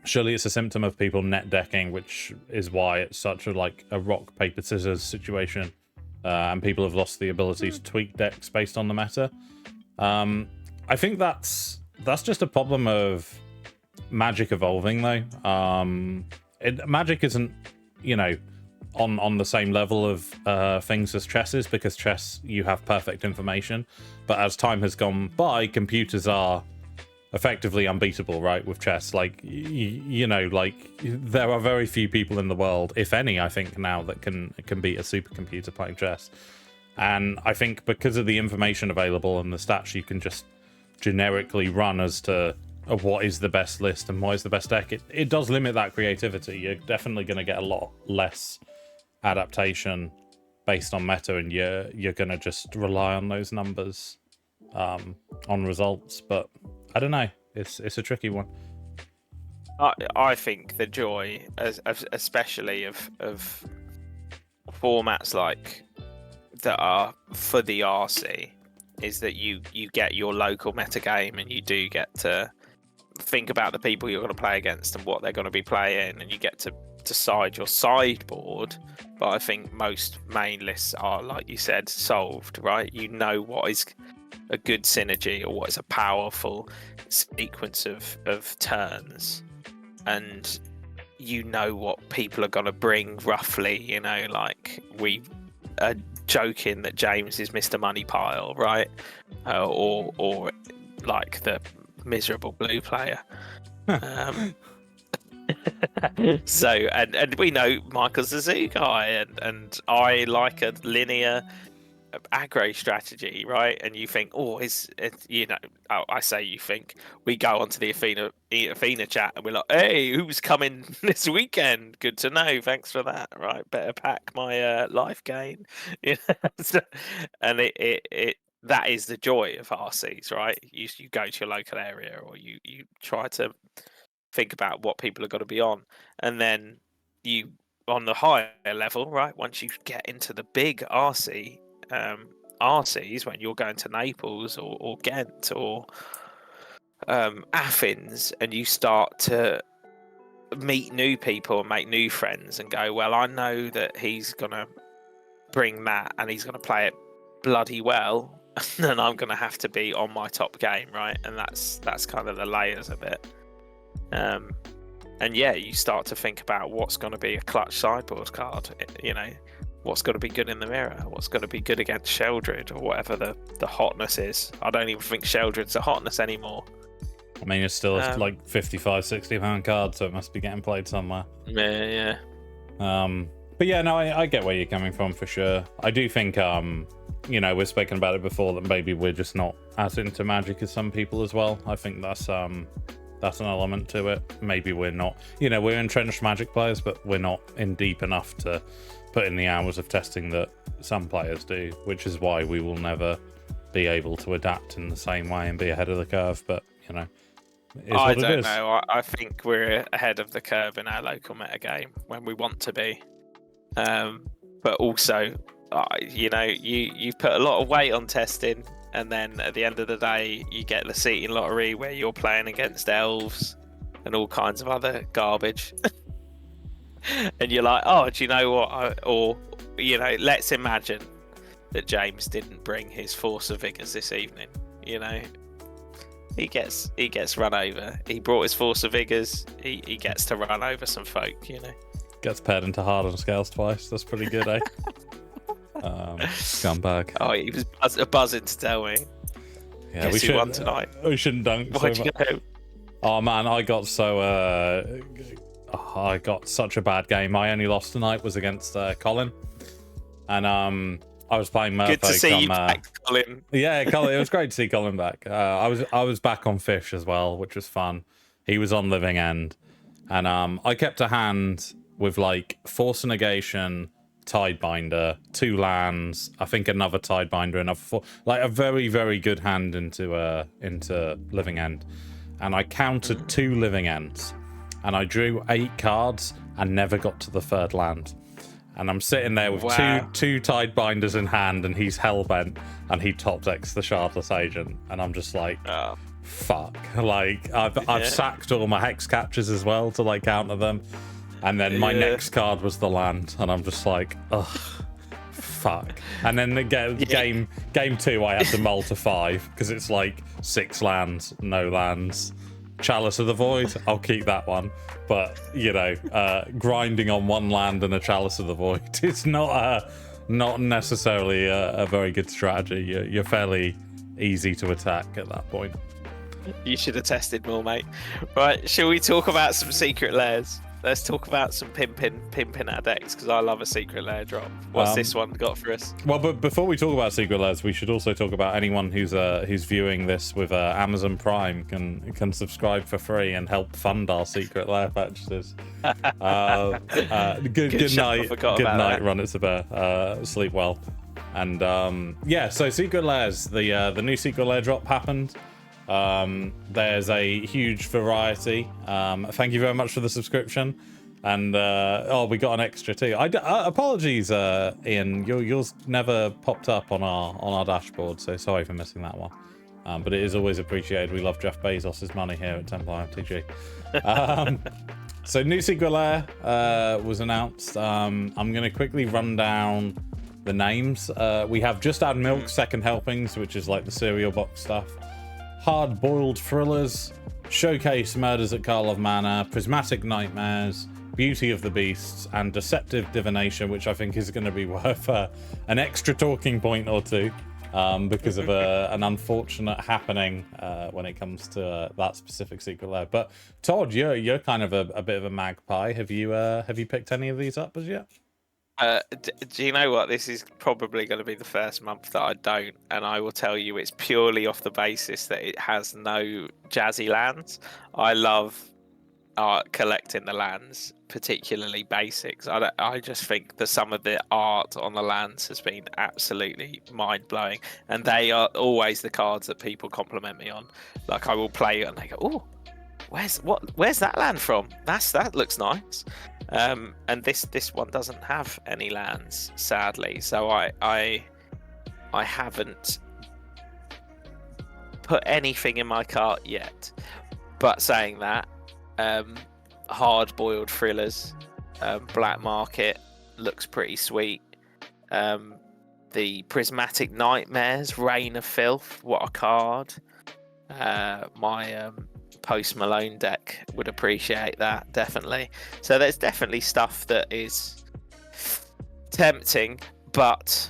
surely it's a symptom of people net decking, which is why it's such a rock, paper, scissors situation. And people have lost the ability to tweak decks based on the meta. I think that's just a problem of Magic evolving, though. Magic isn't, you know, on the same level of things as chess is, because chess, you have perfect information. But as time has gone by, computers are effectively unbeatable, right, with chess. Like, you know, like, there are very few people in the world, if any, I think, now that can beat a supercomputer playing chess. And I think because of the information available and the stats you can just generically run as to what is the best list and what is the best deck, it does limit that creativity. You're definitely going to get a lot less adaptation based on meta, and you're going to just rely on those numbers on results. But I don't know, it's a tricky one. I think the joy, especially of formats like that are for the RC, is that you get your local meta game, and you do get to think about the people you're going to play against and what they're going to be playing, and you get to decide your sideboard. But I think most main lists are, like you said, solved, right? You know what is a good synergy, or what is a powerful sequence of turns, and you know what people are going to bring roughly. You know, like, we are joking that James is Mr. Money Pile, right? Or like the miserable blue player. So and we know Michael's a zoo guy, and I like a linear aggro strategy, right? And you think, oh, you know, I say you think, we go onto the Athena chat and we're like, hey, who's coming this weekend? Good to know, thanks for that. Right, better pack my life gain. You know? And it that is the joy of RCs, right? You go to your local area, or you try to think about what people are going to be on, and then you, on the higher level, right, once you get into the big RCs, when you're going to Naples or Ghent or Athens, and you start to meet new people and make new friends and go, well, I know that he's gonna bring that and he's gonna play it bloody well, and I'm gonna have to be on my top game, right? And that's kind of the layers of it. And yeah, you start to think about what's going to be a clutch sideboard card. You know, what's going to be good in the mirror, what's going to be good against Sheldred, or whatever the hotness is. I don't even think Sheldred's a hotness anymore. I mean, it's still like 55, 60 pound card, so it must be getting played somewhere. Yeah. But yeah, no, I get where you're coming from for sure. I do think, you know, we've spoken about it before, that maybe we're just not as into Magic as some people as well. I think that's an element to it. Maybe we're not, you know, we're entrenched Magic players, but we're not in deep enough to put in the hours of testing that some players do, which is why we will never be able to adapt in the same way and be ahead of the curve. But, you know, I don't know. I think we're ahead of the curve in our local meta game when we want to be. But also, you know, you put a lot of weight on testing, and then at the end of the day, you get the seating lottery where you're playing against elves and all kinds of other garbage. And you're like, oh, do you know what? Or, you know, let's imagine that James didn't bring his Force of Vigors this evening. You know, he gets run over. He brought his Force of Vigors. He gets to run over some folk, you know. Gets paired into Hardened Scales twice. That's pretty good, eh? Scumbag. Oh, he was buzzing to tell me. Yeah, we won tonight. We shouldn't dunk so much. Oh man, I got such a bad game. My only loss tonight was against Colin, and I was playing Merfolk. Good to see you back, Colin. Yeah, Colin. It was great to see Colin back. I was back on Fish as well, which was fun. He was on Living End, and I kept a hand with like Force Negation, Tidebinder, 2 lands, I think another Tidebinder, another 4, like a very, very good hand into Living End. And I countered 2 Living Ends, and I drew 8 cards and never got to the 3rd land. And I'm sitting there with two Tidebinders in hand, and he's hellbent, and he top decks the Shardless Agent, and I'm just like, fuck. Like I've sacked all my Hex Catchers as well to like counter them. And then my next card was the land, and I'm just like, ugh, fuck. And then game 2, I had to mull to 5 because it's like 6 lands, no lands. Chalice of the Void, I'll keep that one. But you know, grinding on 1 land and a Chalice of the Void is not necessarily a very good strategy. You're fairly easy to attack at that point. You should have tested more, mate. Right, shall we talk about some secret lairs? Let's talk about some pimping our decks, because I love a secret lair drop. What's this one got for us? Well, but before we talk about secret lairs, we should also talk about anyone who's viewing this with Amazon Prime can subscribe for free and help fund our secret lair purchases. Good night. Good night. Run it to bear. Sleep well. And so secret lairs. The new secret lair drop happened. There's a huge variety. Thank you very much for the subscription, and we got an extra too. Apologies, Ian, yours never popped up on our dashboard, so sorry for missing that one. But it is always appreciated. We love Jeff Bezos' money here at Templar FTG. So new secret lair was announced. I'm going to quickly run down the names. We have Just Add Milk Second Helpings, which is like the cereal box stuff. Hard-Boiled Thrillers, Showcase Murders at Karlov Manor, Prismatic Nightmares, Beauty of the Beasts, and Deceptive Divination, which I think is going to be worth an extra talking point or two because of an unfortunate happening when it comes to that specific secret lair. But Todd, you're kind of a bit of a magpie. Have you picked any of these up as yet? Do you know what? This is probably going to be the first month that I don't, and I will tell you it's purely off the basis that it has no jazzy lands. I love collecting the lands, particularly basics. I just think that some of the art on the lands has been absolutely mind-blowing, and they are always the cards that people compliment me on. Like, I will play it and they go, "Oh, where's that land from? That looks nice." And this one doesn't have any lands, sadly. So I haven't put anything in my cart yet. But saying that, hard-boiled thrillers. Black Market looks pretty sweet. The Prismatic Nightmares, Reign of Filth, what a card. My Post Malone deck would appreciate that, definitely. So there's definitely stuff that is tempting, but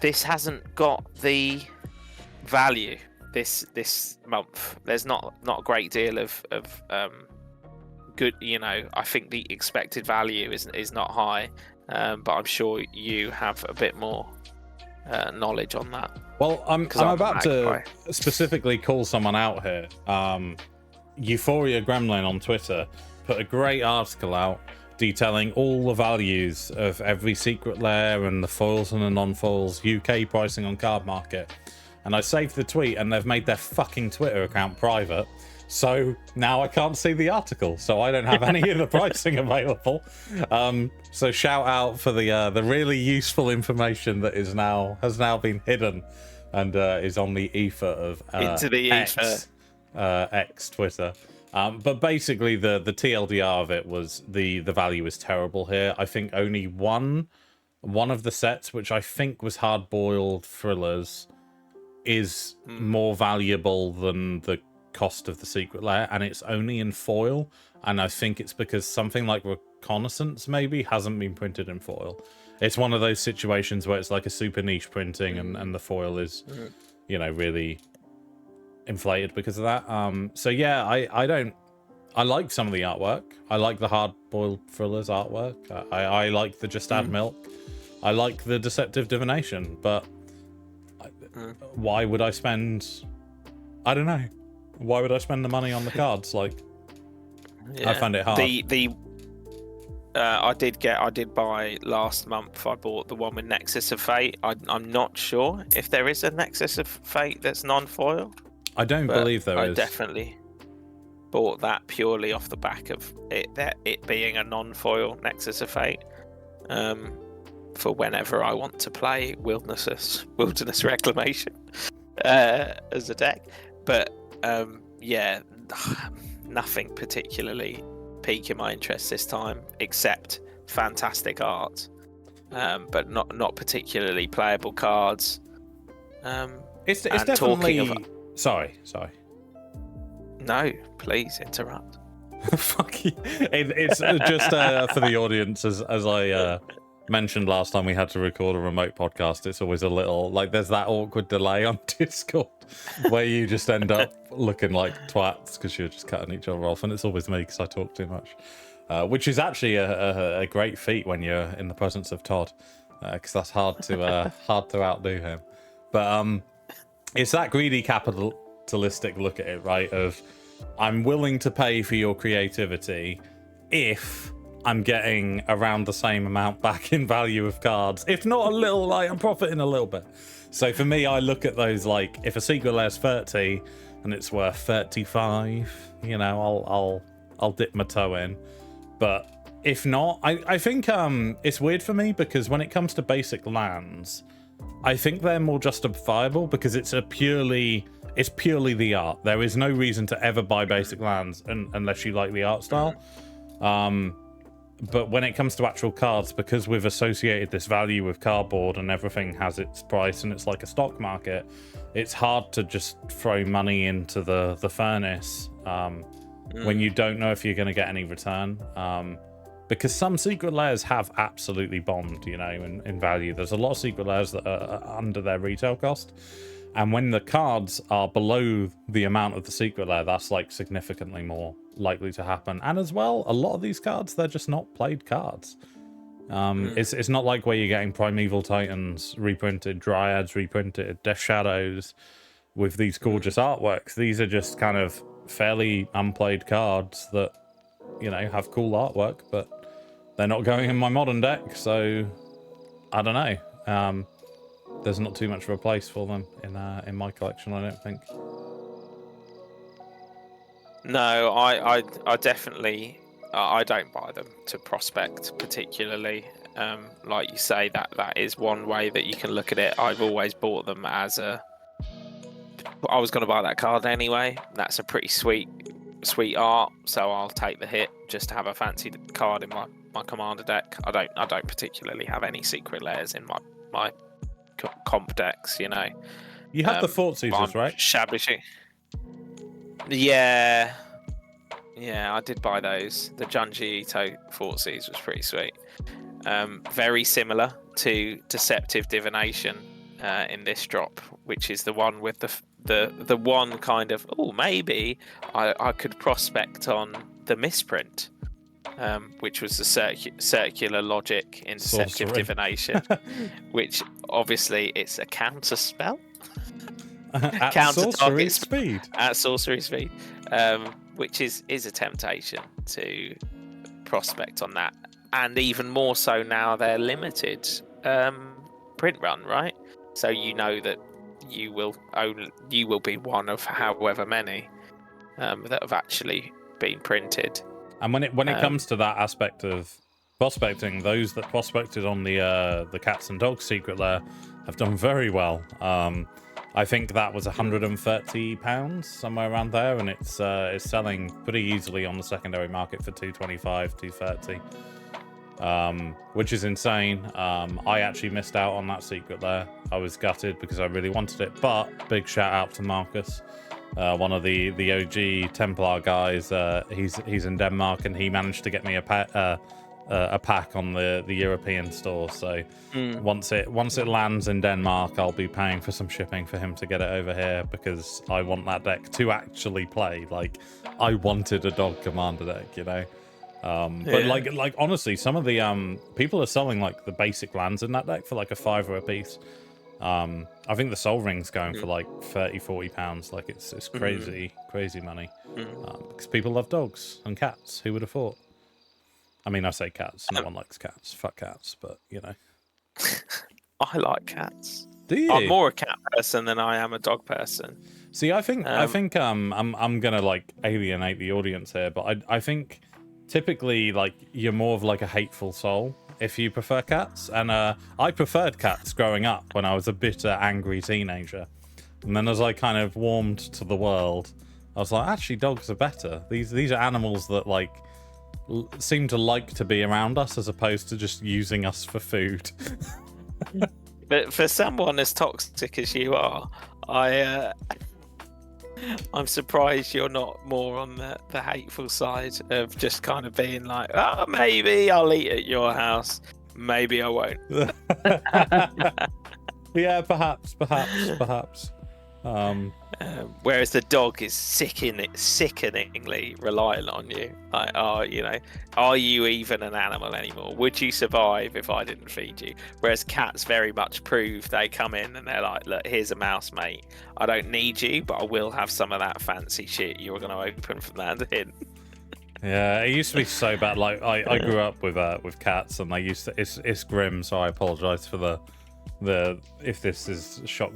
this hasn't got the value this month. There's not a great deal of good, I think the expected value is not high, but I'm sure you have a bit more knowledge on that. Well, I'm about to specifically call someone out here. Euphoria Gremlin on Twitter put a great article out detailing all the values of every secret lair and the foils and the non-foils UK pricing on Card Market. And I saved the tweet, and they've made their fucking Twitter account private. So now I can't see the article, so I don't have any of the pricing available. So shout out for the really useful information that has now been hidden and is on the ether of into the ether. X Twitter. But basically the TLDR of it was the value is terrible here. I think only one of the sets, which I think was hard-boiled thrillers, is more valuable than the cost of the secret lair, and it's only in foil, and I think it's because something like Reconnaissance maybe hasn't been printed in foil. It's one of those situations where it's like a super niche printing, and the foil is really inflated because of that. So yeah, I like some of the artwork. I like the hard-boiled thrillers artwork. I like the Just Add Milk. I like the Deceptive Divination, but why would I spend, I don't know, why would I spend the money on the cards? Like, I found it hard. I did buy last month. I bought the one with Nexus of Fate. I'm not sure if there is a Nexus of Fate that's non-foil. I don't believe there is. I definitely bought that purely off the back of it being a non-foil Nexus of Fate. For whenever I want to play Wilderness Reclamation as a deck. But nothing particularly piquing my interest this time, except fantastic art, but not particularly playable cards. It's definitely... Sorry. No, please interrupt. Fuck you. It's just for the audience, as I mentioned last time we had to record a remote podcast, it's always a little like there's that awkward delay on Discord where you just end up looking like twats because you're just cutting each other off, and it's always me because I talk too much, which is actually a great feat when you're in the presence of Todd, because that's hard to outdo him. But it's that greedy capitalistic look at it, right? Of I'm willing to pay for your creativity if I'm getting around the same amount back in value of cards. If not a little, like I'm profiting a little bit. So for me, I look at those like if a secret lair's 30 and it's worth 35, I'll dip my toe in. But if not, I think it's weird for me because when it comes to basic lands, I think they're more justifiable because it's purely the art. There is no reason to ever buy basic lands unless you like the art style. But when it comes to actual cards, because we've associated this value with cardboard and everything has its price and it's like a stock market, it's hard to just throw money into the furnace when you don't know if you're going to get any return. Because some secret lairs have absolutely bombed, in value. There's a lot of secret lairs that are under their retail cost. And when the cards are below the amount of the secret lair, that's like significantly more likely to happen. And as well, a lot of these cards, they're just not played cards. It's not like where you're getting Primeval Titans reprinted, Dryads reprinted, Death Shadows with these gorgeous artworks. These are just kind of fairly unplayed cards that, have cool artwork, but they're not going in my modern deck. So I don't know. There's not too much of a place for them in my collection, I don't think. No, I definitely I don't buy them to prospect particularly. Like you say, that is one way that you can look at it. I've always bought them as I was going to buy that card anyway. That's a pretty sweet sweet art, so I'll take the hit just to have a fancy card in my commander deck. I don't particularly have any secret layers in my comp decks, you know. You have the Fort Caesars, right? Establishing. Yeah, I did buy those. The Junji Ito Fort Caesars was pretty sweet. Very similar to Deceptive Divination in this drop, which is the one with the one kind of, maybe I could prospect on the misprint, which was the circular logic in Deceptive Divination, which obviously it's a counter spell. At sorcery speed. At sorcery speed, which is a temptation to prospect on that, and even more so now they're limited print run, right? So you know that you will be one of however many that have actually been printed. And when it comes to that aspect of prospecting, those that prospected on the Cats and Dogs secret lair have done very well. I think that was £130, somewhere around there, and it's selling pretty easily on the secondary market for £225, £230, which is insane. I actually missed out on that secret lair. I was gutted because I really wanted it, but big shout out to Marcus, one of the OG Templar guys. He's in Denmark, and he managed to get me a pack on the European store. So once it lands in Denmark, I'll be paying for some shipping for him to get it over here, because I want that deck to actually play. Like, I wanted a dog commander deck, you know. But like honestly, some of the people are selling like the basic lands in that deck for like £5 a piece. I think the Soul Ring's going for like £30-40. Like, it's crazy money, because people love dogs and cats. Who would have thought? I mean, I say cats. No one likes cats. Fuck cats, but you know. I like cats. Do you? I'm more a cat person than I am a dog person. See, I think I'm gonna like alienate the audience here, but I think typically like you're more of like a hateful soul if you prefer cats, and I preferred cats growing up when I was a bitter, angry teenager, and then as I kind of warmed to the world, I was like, actually, dogs are better. These are animals that like seem to like to be around us as opposed to just using us for food. But for someone as toxic as you are, I'm surprised you're not more on the hateful side of just kind of being like, oh, maybe I'll eat at your house, maybe I won't. Yeah, perhaps. Whereas the dog is sickeningly reliant on you. Like, are you even an animal anymore? Would you survive if I didn't feed you? Whereas cats very much prove, they come in and they're like, look, here's a mouse, mate. I don't need you, but I will have some of that fancy shit you're going to open from that in. Yeah, it used to be so bad. Like, I grew up with cats, and it's grim, so I apologize for the if this is shock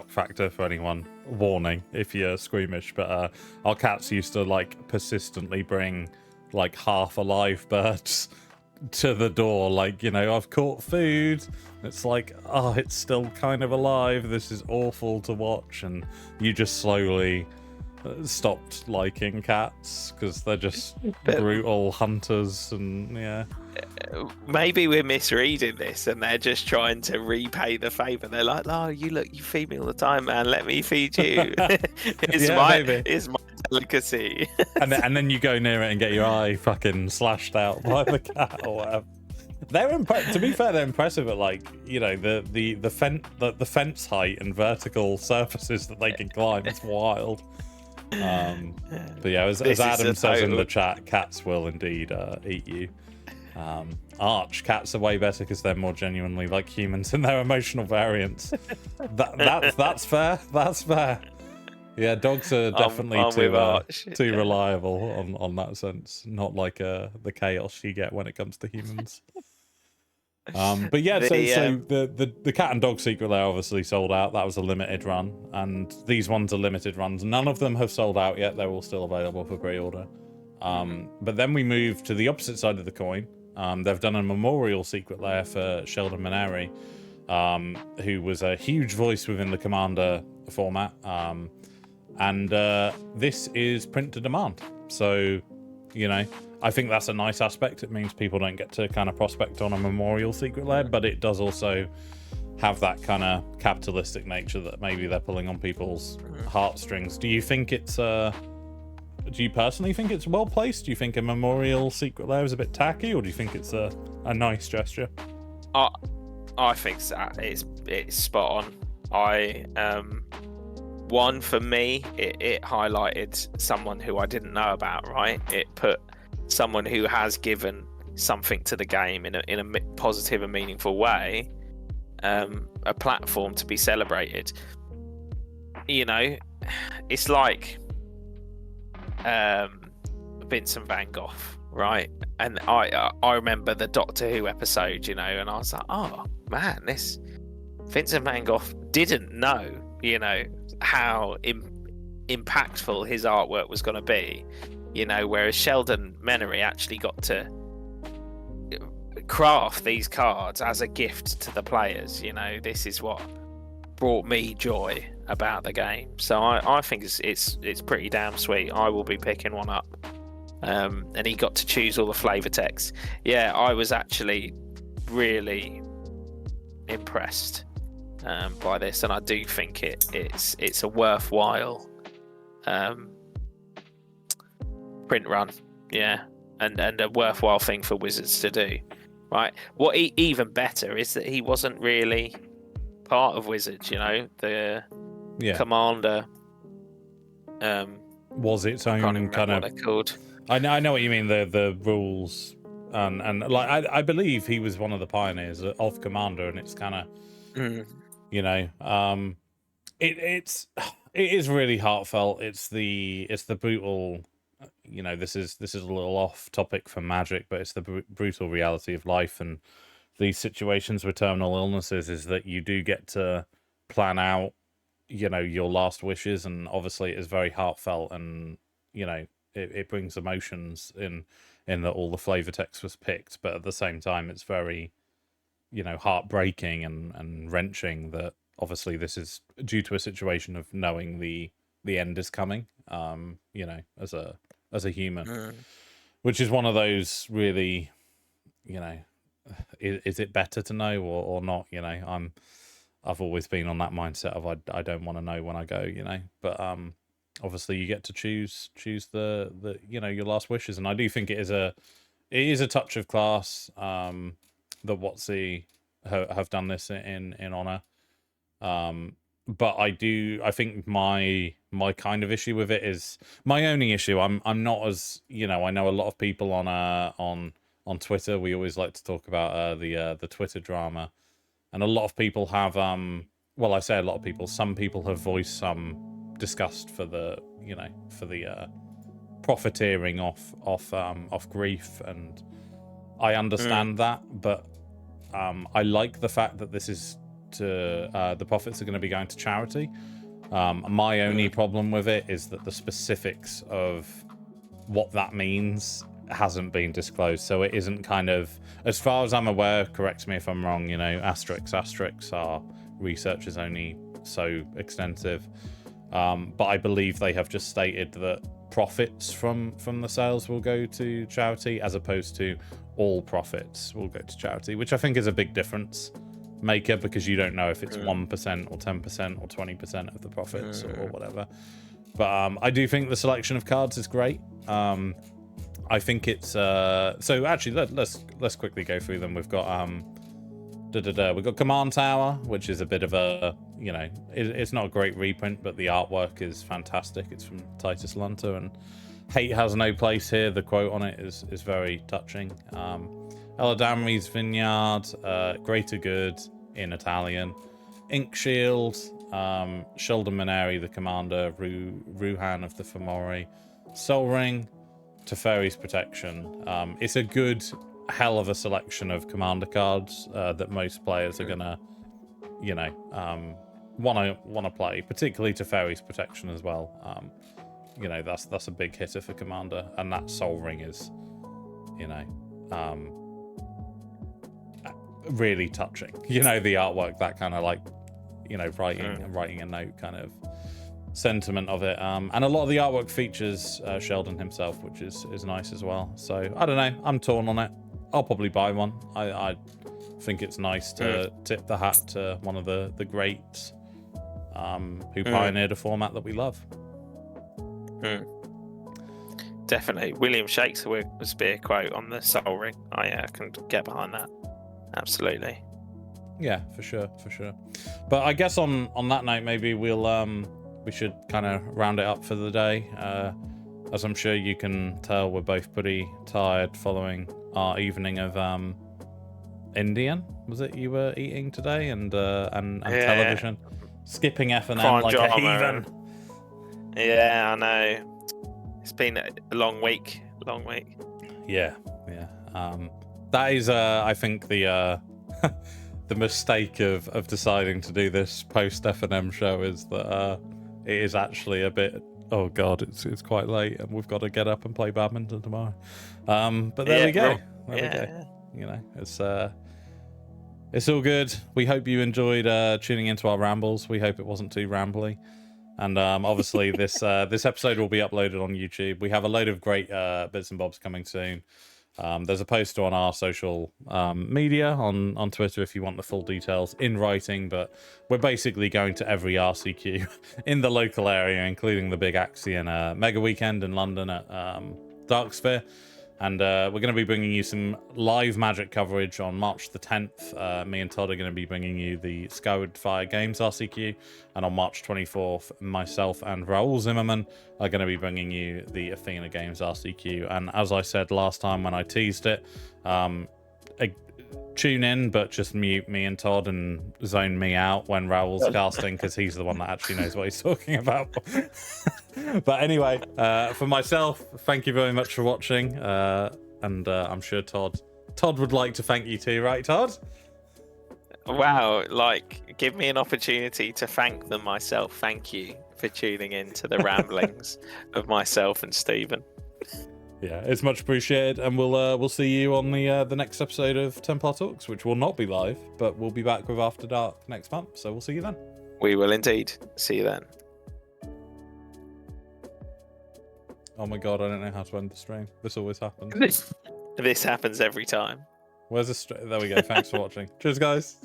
factor for anyone, warning if you're squeamish, but our cats used to like persistently bring like half alive birds to the door, like, you know, I've caught food. It's like, oh, it's still kind of alive, this is awful to watch, and you just slowly stopped liking cats because they're just brutal hunters. And yeah, maybe we're misreading this and they're just trying to repay the favor. They're like, oh, you feed me all the time, man, let me feed you. It's my delicacy. and then you go near it and get your eye fucking slashed out by the cat or whatever. To be fair, they're impressive at, like, you know, the fence height and vertical surfaces that they can climb. It's wild. But yeah, as Adam says in the chat, cats will indeed eat you. Cats are way better because they're more genuinely like humans in their emotional variance. That's fair. That's fair. Yeah, dogs are definitely too reliable on that sense. Not like the chaos you get when it comes to humans. But yeah, so the cat and dog secret lair obviously sold out. That was a limited run, and these ones are limited runs. None of them have sold out yet. They're all still available for pre-order. But then we move to the opposite side of the coin. They've done a memorial secret lair for Sheldon Maneri, who was a huge voice within the Commander format. and this is print to demand. So, I think that's a nice aspect. It means people don't get to kind of prospect on a memorial secret lair, but it does also have that kind of capitalistic nature that maybe they're pulling on people's heartstrings. Do you think it's do you personally think it's well placed? Do you think a memorial secret lair is a bit tacky, or do you think it's a nice gesture? I think it's spot on. One, for me, it highlighted someone who I didn't know about, right? It put someone who has given something to the game in a positive and meaningful way, a platform to be celebrated. It's like Vincent van Gogh, right? And I remember the Doctor Who episode, and I was like, oh man, this Vincent van Gogh didn't know, how impactful his artwork was going to be, whereas Sheldon Menery actually got to craft these cards as a gift to the players. This is what brought me joy about the game. So I think it's pretty damn sweet. I will be picking one up. And he got to choose all the flavor text. Yeah, I was actually really impressed by this, and I do think it's a worthwhile print run. Yeah, and a worthwhile thing for Wizards to do. Right. What even better is that he wasn't really part of Wizards. The commander was its own kind of. What they're called. I know what you mean. The rules, and like I believe he was one of the pioneers of Commander, and it's kind of, it is really heartfelt. It's the brutal, this is a little off topic for Magic, but it's the brutal reality of life and these situations with terminal illnesses is that you do get to plan out, your last wishes, and obviously it is very heartfelt, and it brings emotions in that all the flavor text was picked, but at the same time it's very heartbreaking and wrenching that obviously this is due to a situation of knowing the end is coming, as a human, which is one of those really, is it better to know or not? I've always been on that mindset of I don't want to know when I go, but obviously you get to choose the your last wishes, and I do think it is a touch of class that WotC have done this in honor, but I think my kind of issue with it is my only issue. I'm not as I know a lot of people on Twitter. We always like to talk about the Twitter drama, and a lot of people have I say a lot of people. Some people have voiced some disgust for the profiteering off grief, and I understand that, but I like the fact that this is the profits are going to be going to charity. My only problem with it is that the specifics of what that means hasn't been disclosed, so it isn't kind of, as far as I'm aware, correct me if I'm wrong, asterisks are research is only so extensive, but I believe they have just stated that profits from the sales will go to charity, as opposed to all profits will go to charity, which I think is a big difference maker, because you don't know if it's 1% or 10% or 20% of the profits or whatever. But I do think the selection of cards is great. I think it's so actually let's quickly go through them. We've got we've got Command Tower, which is a bit of a it's not a great reprint, but the artwork is fantastic. It's from Titus Lunter, and hate has no place here. The quote on it is very touching. Eladamri's Vineyard, Greater Good in Italian, Ink Shield, Sheldon Menery, the commander, Ruhan of the Fomori, Sol Ring, Teferi's Protection. It's a good hell of a selection of commander cards that most players are gonna want to play, particularly Teferi's Protection as well. That's a big hitter for commander, and that Sol Ring is really touching. The artwork, that kind of like writing a note kind of sentiment of it. And a lot of the artwork features Sheldon himself, which is nice as well. So I don't know, I'm torn on it. I'll probably buy one. I think it's nice to tip the hat to one of the greats who pioneered a format that we love. Definitely. William Shakespeare quote on the Soul Ring. I can get behind that. Absolutely. Yeah, for sure. But I guess on that note, maybe we should kind of round it up for the day. As I'm sure you can tell, we're both pretty tired following our evening of Indian. Was it you were eating today and television, skipping F&M like a heathen. Yeah, I know. It's been a long week. Yeah. That is, I think, the the mistake of deciding to do this post F&M show is that it is actually a bit. Oh God, it's quite late, and we've got to get up and play badminton tomorrow. But there we go. We go. You know, it's all good. We hope you enjoyed tuning into our rambles. We hope it wasn't too rambly. And obviously this episode will be uploaded on YouTube. We have a load of great bits and bobs coming soon. There's a post on our social media on Twitter if you want the full details in writing, but we're basically going to every RCQ in the local area, including the big Axion Mega Weekend in London at Darksphere. And we're going to be bringing you some live Magic coverage on March the 10th. Me and Todd are going to be bringing you the Skyward Fire Games RCQ. And on March 24th, myself and Raoul Zimmerman are going to be bringing you the Athena Games RCQ. And as I said last time when I teased it, tune in, but just mute me and Todd and zone me out when Raoul's casting, because he's the one that actually knows what he's talking about. But anyway, for myself, thank you very much for watching, and I'm sure Todd would like to thank you too, right, Todd? Wow, give me an opportunity to thank them myself. Thank you for tuning in to the ramblings of myself and Stephen. Yeah, it's much appreciated, and we'll see you on the next episode of Templar Talks, which will not be live, but we'll be back with After Dark next month. So we'll see you then. We will indeed. See you then. Oh my God, I don't know how to end the stream. This always happens. This happens every time. Where's the there we go. Thanks for watching. Cheers, guys.